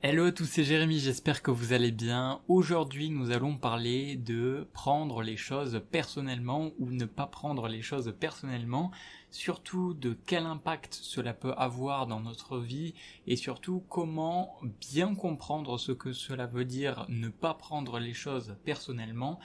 Hello à tous, c'est Jérémy, j'espère que vous allez bien. Aujourd'hui, nous allons parler de prendre les choses personnellement ou ne pas prendre les choses personnellement, surtout de quel impact cela peut avoir dans notre vie et surtout comment bien comprendre ce que cela veut dire ne pas prendre les choses personnellement.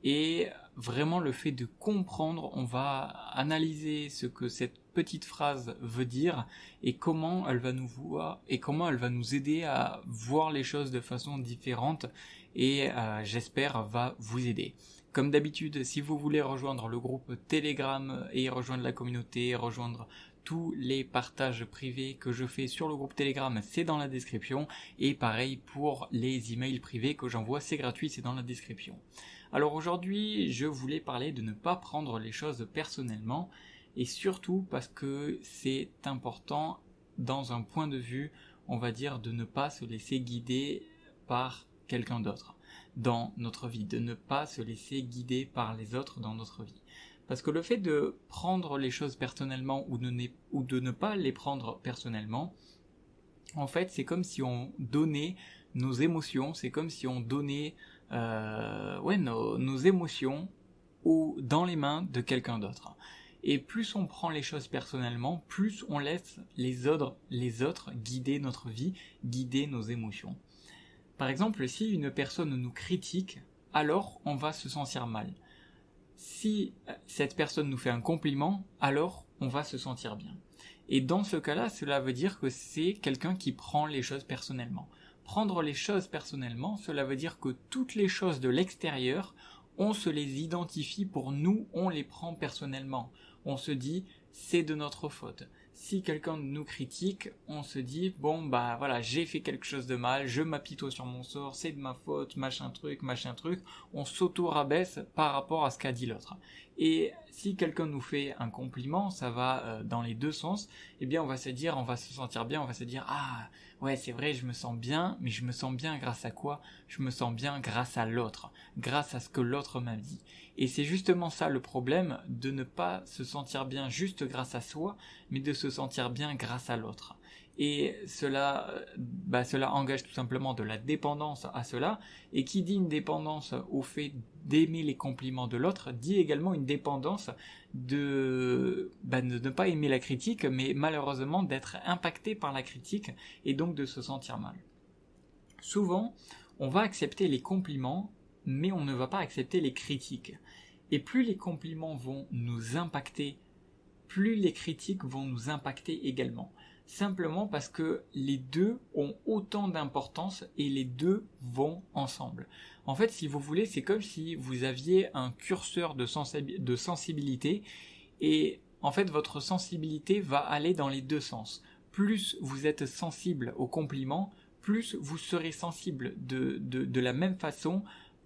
Et vraiment le fait de comprendre, on va analyser ce que cette petite phrase veut dire et comment elle va nous voir et comment elle va nous aider à voir les choses de façon différente et j'espère va vous aider. Comme d'habitude, si vous voulez rejoindre le groupe Telegram et rejoindre la communauté, rejoindre tous les partages privés que je fais sur le groupe Telegram, c'est dans la description. Et pareil pour les emails privés que j'envoie, c'est gratuit, c'est dans la description. Alors aujourd'hui, je voulais parler de ne pas prendre les choses personnellement et surtout parce que c'est important dans un point de vue, on va dire, de ne pas se laisser guider par quelqu'un d'autre dans notre vie, de ne pas se laisser guider par les autres dans notre vie. Parce que le fait de prendre les choses personnellement ou de ne pas les prendre personnellement, en fait, c'est comme si on donnait nos émotions, c'est comme si on donnait nos émotions dans les mains de quelqu'un d'autre. Et plus on prend les choses personnellement, plus on laisse les autres guider notre vie, guider nos émotions. Par exemple, si une personne nous critique, alors on va se sentir mal. Si cette personne nous fait un compliment, alors on va se sentir bien. Et dans ce cas-là, cela veut dire que c'est quelqu'un qui prend les choses personnellement. Prendre les choses personnellement, cela veut dire que toutes les choses de l'extérieur, on se les identifie pour nous, on les prend personnellement. On se dit, c'est de notre faute. Si quelqu'un nous critique, on se dit, bon bah voilà, j'ai fait quelque chose de mal, je m'apitoie sur mon sort, c'est de ma faute, machin truc, on s'auto-rabaisse par rapport à ce qu'a dit l'autre. Et si quelqu'un nous fait un compliment, ça va dans les deux sens, eh bien on va se sentir bien, on va se dire, ah ouais c'est vrai, je me sens bien, mais je me sens bien grâce à quoi? Je me sens bien grâce à l'autre, grâce à ce que l'autre m'a dit. Et c'est justement ça le problème, de ne pas se sentir bien juste grâce à soi, mais de se sentir bien grâce à l'autre. Et cela engage tout simplement de la dépendance à cela, et qui dit une dépendance au fait d'aimer les compliments de l'autre, dit également une dépendance de ne pas aimer la critique, mais malheureusement d'être impacté par la critique, et donc de se sentir mal. Souvent, on va accepter les compliments, mais on ne va pas accepter les critiques. Et plus les compliments vont nous impacter, plus les critiques vont nous impacter également. Simplement parce que les deux ont autant d'importance et les deux vont ensemble. En fait, si vous voulez, c'est comme si vous aviez un curseur de sensibilité et en fait, votre sensibilité va aller dans les deux sens. Plus vous êtes sensible aux compliments, plus vous serez sensible de la même façon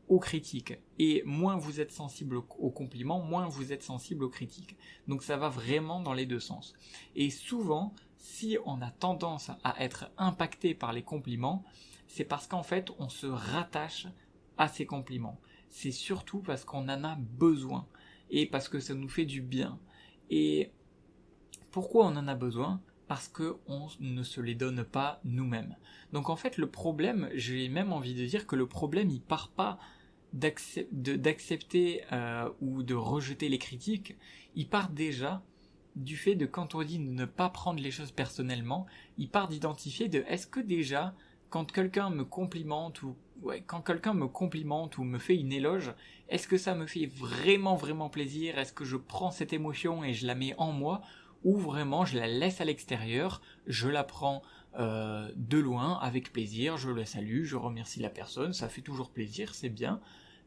aux critiques. Et moins vous êtes sensible aux compliments, moins vous êtes sensible aux critiques. Donc ça va vraiment dans les deux sens. Et souvent, si on a tendance à être impacté par les compliments, c'est parce qu'en fait, on se rattache à ces compliments. C'est surtout parce qu'on en a besoin et parce que ça nous fait du bien. Et pourquoi on en a besoin ? Parce qu'on ne se les donne pas nous-mêmes. Donc en fait, le problème, j'ai même envie de dire que le problème, il part pas d'accepter ou de rejeter les critiques, il part déjà du fait de, quand on dit ne pas prendre les choses personnellement, il part d'identifier de est-ce que déjà quand quelqu'un me complimente ou me fait une éloge, est-ce que ça me fait vraiment vraiment plaisir, est-ce que je prends cette émotion et je la mets en moi, ou vraiment je la laisse à l'extérieur, je la prends de loin avec plaisir, je la salue, je remercie la personne, ça fait toujours plaisir, c'est bien,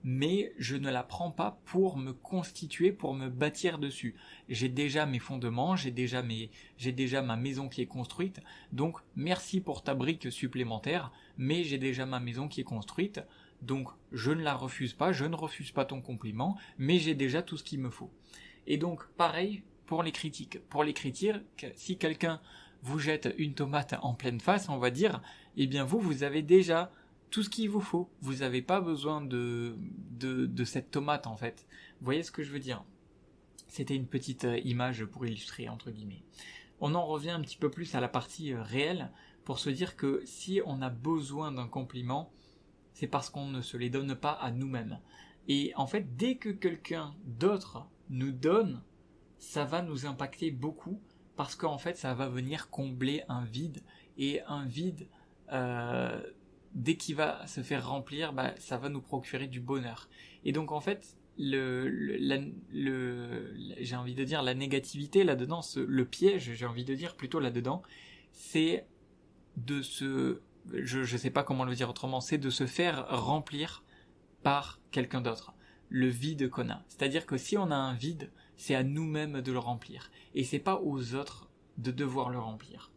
mais je ne la prends pas pour me constituer, pour me bâtir dessus. J'ai déjà mes fondements, j'ai déjà ma maison qui est construite, donc merci pour ta brique supplémentaire, mais j'ai déjà ma maison qui est construite, donc je ne la refuse pas, je ne refuse pas ton compliment, mais j'ai déjà tout ce qu'il me faut. Et donc pareil pour les critiques. Pour les critiques, si quelqu'un vous jette une tomate en pleine face, on va dire, eh bien vous avez déjà tout ce qu'il vous faut. Vous n'avez pas besoin de cette tomate en fait. Vous voyez ce que je veux dire ? C'était une petite image pour illustrer entre guillemets. On en revient un petit peu plus à la partie réelle pour se dire que si on a besoin d'un compliment, c'est parce qu'on ne se les donne pas à nous-mêmes. Et en fait, dès que quelqu'un d'autre nous donne, ça va nous impacter beaucoup, parce qu'en fait, ça va venir combler un vide, et un vide, dès qu'il va se faire remplir, ça va nous procurer du bonheur. Et donc en fait, j'ai envie de dire la négativité là-dedans, le piège, j'ai envie de dire plutôt là-dedans, c'est de je sais pas comment le dire autrement, c'est de se faire remplir par quelqu'un d'autre, le vide qu'on a. C'est-à-dire que si on a un vide, c'est à nous-mêmes de le remplir, et c'est pas aux autres de devoir le remplir.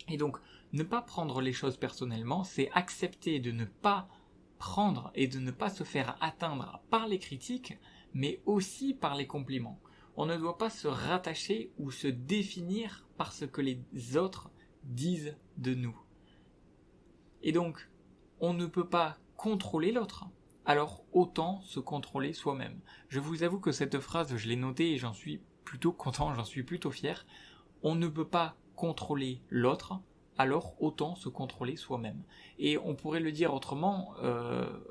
Et donc, ne pas prendre les choses personnellement, c'est accepter de ne pas prendre et de ne pas se faire atteindre par les critiques, mais aussi par les compliments. On ne doit pas se rattacher ou se définir par ce que les autres disent de nous. Et donc, on ne peut pas contrôler l'autre, alors autant se contrôler soi-même. Je vous avoue que cette phrase, je l'ai notée et j'en suis plutôt content, j'en suis plutôt fier. On ne peut pas contrôler l'autre, alors autant se contrôler soi-même. Et on pourrait le dire autrement,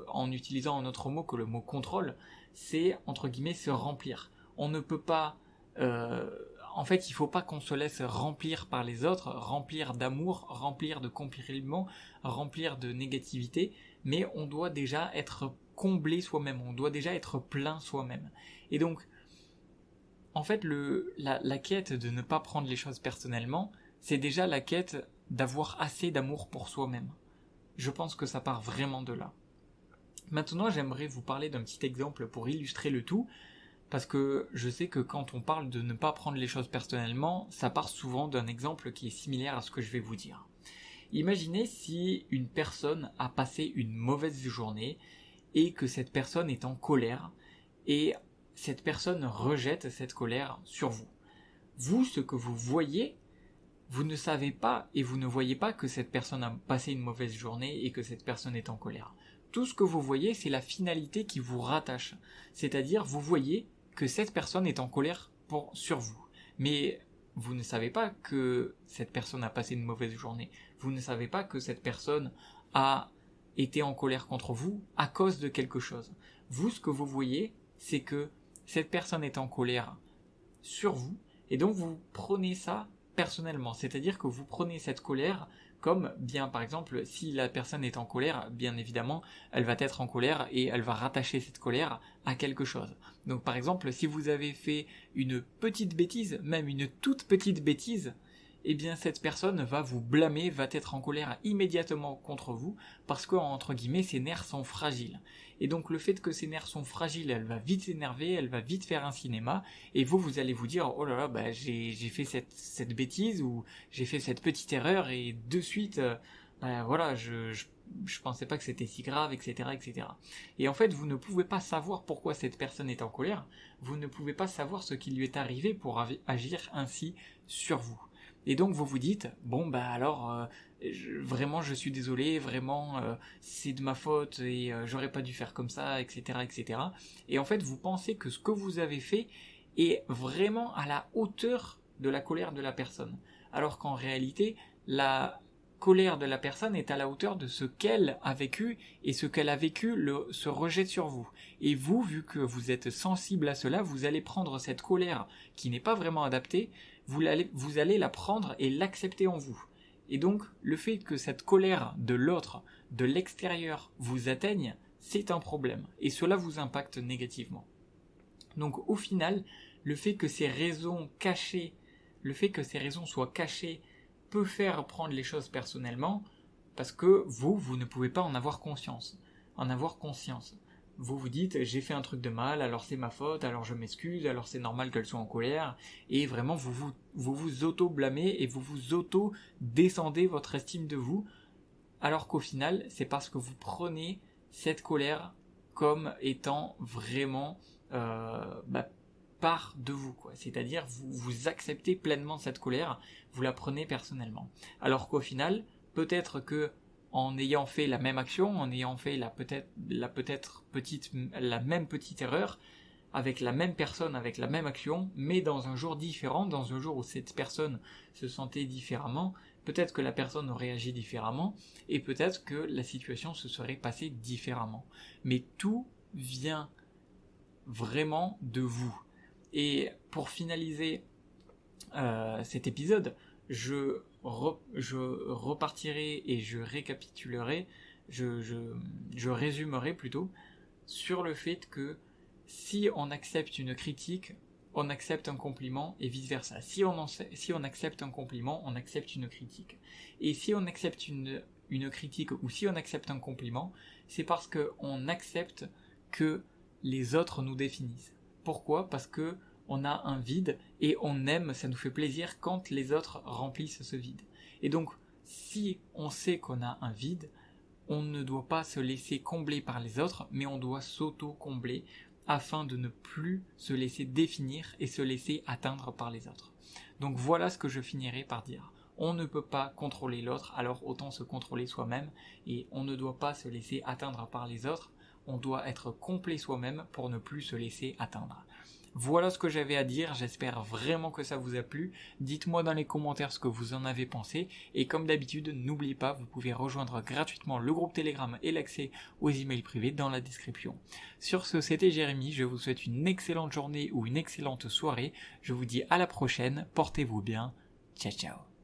en utilisant un autre mot que le mot contrôle, c'est, entre guillemets, se remplir. On ne peut pas... en fait, il ne faut pas qu'on se laisse remplir par les autres, remplir d'amour, remplir de compliments, remplir de négativité, mais on doit déjà être comblé soi-même, on doit déjà être plein soi-même. Et donc, en fait, la quête de ne pas prendre les choses personnellement, c'est déjà la quête d'avoir assez d'amour pour soi-même. Je pense que ça part vraiment de là. Maintenant, j'aimerais vous parler d'un petit exemple pour illustrer le tout, parce que je sais que quand on parle de ne pas prendre les choses personnellement, ça part souvent d'un exemple qui est similaire à ce que je vais vous dire. Imaginez si une personne a passé une mauvaise journée et que cette personne est en colère et cette personne rejette cette colère sur vous. Vous, ce que vous voyez, vous ne savez pas et vous ne voyez pas que cette personne a passé une mauvaise journée et que cette personne est en colère. Tout ce que vous voyez, c'est la finalité qui vous rattache. C'est-à-dire, vous voyez que cette personne est en colère sur vous. Mais vous ne savez pas que cette personne a passé une mauvaise journée. Vous ne savez pas que cette personne a été en colère contre vous à cause de quelque chose. Vous, ce que vous voyez, c'est que cette personne est en colère sur vous, et donc vous prenez ça personnellement. C'est-à-dire que vous prenez cette colère comme, bien par exemple, si la personne est en colère, bien évidemment, elle va être en colère et elle va rattacher cette colère à quelque chose. Donc par exemple, si vous avez fait une petite bêtise, même une toute petite bêtise, eh bien cette personne va vous blâmer, va être en colère immédiatement contre vous, parce que, entre guillemets, ses nerfs sont fragiles. Et donc le fait que ses nerfs sont fragiles, elle va vite s'énerver, elle va vite faire un cinéma, et vous allez vous dire, oh là là, j'ai fait cette bêtise, ou j'ai fait cette petite erreur, et de suite, voilà, je pensais pas que c'était si grave, etc., etc. Et en fait, vous ne pouvez pas savoir pourquoi cette personne est en colère, vous ne pouvez pas savoir ce qui lui est arrivé pour agir ainsi sur vous. Et donc vous vous dites, bon alors, vraiment je suis désolé, vraiment c'est de ma faute et j'aurais pas dû faire comme ça, etc., etc. Et en fait vous pensez que ce que vous avez fait est vraiment à la hauteur de la colère de la personne. Alors qu'en réalité, la colère de la personne est à la hauteur de ce qu'elle a vécu, et ce qu'elle a vécu se rejette sur vous. Et vous, vu que vous êtes sensible à cela, vous allez prendre cette colère qui n'est pas vraiment adaptée, vous allez la prendre et l'accepter en vous. Et donc, le fait que cette colère de l'autre, de l'extérieur, vous atteigne, c'est un problème. Et cela vous impacte négativement. Donc, au final, le fait que ces raisons soient cachées, peut faire prendre les choses personnellement, parce que vous ne pouvez pas en avoir conscience. Vous vous dites, j'ai fait un truc de mal, alors c'est ma faute, alors je m'excuse, alors c'est normal qu'elle soit en colère, et vraiment vous vous auto-blâmez et vous vous auto-descendez votre estime de vous, alors qu'au final, c'est parce que vous prenez cette colère comme étant vraiment part de vous, quoi. C'est-à-dire, vous acceptez pleinement cette colère, vous la prenez personnellement. Alors qu'au final, peut-être que en ayant fait la même action, en ayant fait la même petite erreur, avec la même personne, avec la même action, mais dans un jour différent, dans un jour où cette personne se sentait différemment, peut-être que la personne aurait agi différemment, et peut-être que la situation se serait passée différemment. Mais tout vient vraiment de vous. Et pour finaliser cet épisode, je repartirai et je récapitulerai, je résumerai plutôt sur le fait que si on accepte une critique, on accepte un compliment et vice-versa. Si on accepte un compliment, on accepte une critique. Et si on accepte une critique ou si on accepte un compliment, c'est parce qu'on accepte que les autres nous définissent. Pourquoi ? Parce que on a un vide et on aime, ça nous fait plaisir quand les autres remplissent ce vide. Et donc, si on sait qu'on a un vide, on ne doit pas se laisser combler par les autres, mais on doit s'auto-combler afin de ne plus se laisser définir et se laisser atteindre par les autres. Donc voilà ce que je finirai par dire. On ne peut pas contrôler l'autre, alors autant se contrôler soi-même, et on ne doit pas se laisser atteindre par les autres, on doit être complet soi-même pour ne plus se laisser atteindre. Voilà ce que j'avais à dire, j'espère vraiment que ça vous a plu. Dites-moi dans les commentaires ce que vous en avez pensé. Et comme d'habitude, n'oubliez pas, vous pouvez rejoindre gratuitement le groupe Telegram et l'accès aux emails privés dans la description. Sur ce, c'était Jérémy, je vous souhaite une excellente journée ou une excellente soirée. Je vous dis à la prochaine, portez-vous bien, ciao ciao.